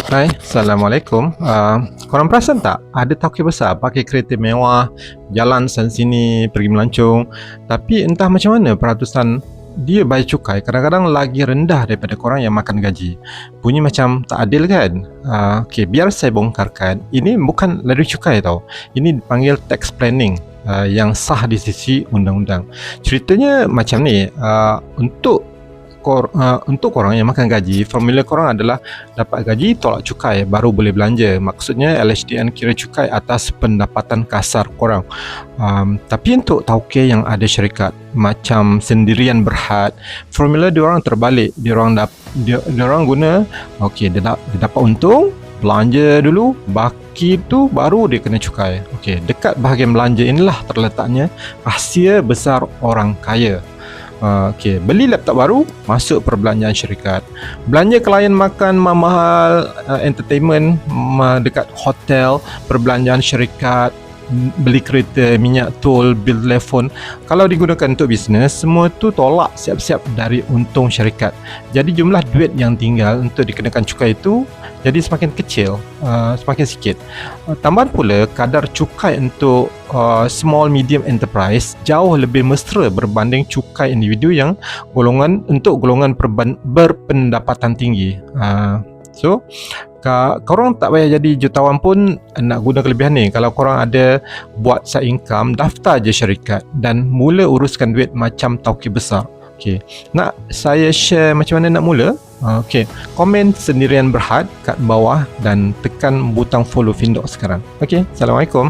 Hai, Assalamualaikum. Korang perasan tak ada tauke besar pakai kereta mewah, jalan sana sini, pergi melancong, tapi entah macam mana peratusan dia bayar cukai kadang-kadang lagi rendah daripada korang yang makan gaji. Bunyi macam tak adil kan? Okey, biar saya bongkarkan. Ini bukan ladui cukai tau. Ini dipanggil tax planning. Yang sah di sisi undang-undang. Ceritanya macam ni, untuk korang yang makan gaji, formula korang adalah dapat gaji tolak cukai baru boleh belanja. Maksudnya LHDN kira cukai atas pendapatan kasar korang. Tapi untuk tauke yang ada syarikat macam sendirian berhad, formula diorang terbalik. Diorang guna dia dapat untung, belanja dulu, baki tu baru dia kena cukai. Dekat bahagian belanja inilah terletaknya rahsia besar orang kaya. Beli laptop baru, masuk perbelanjaan syarikat. Belanja klien makan mahal, entertainment dekat hotel, perbelanjaan syarikat. Beli kereta, minyak tol, bil telefon. Kalau digunakan untuk bisnes, semua tu tolak siap-siap dari untung syarikat. Jadi jumlah duit yang tinggal untuk dikenakan cukai itu jadi semakin kecil, semakin sikit. Tambahan pula, kadar cukai untuk small medium enterprise jauh lebih mesra berbanding cukai individu yang golongan berpendapatan tinggi. So, korang tak payah jadi jutawan pun nak guna kelebihan ni. Kalau korang ada buat side income, daftar je syarikat dan mula uruskan duit macam tauke besar. Nak saya share macam mana nak mula? Komen sendirian berhad kat bawah dan tekan butang follow Findoc sekarang. Assalamualaikum.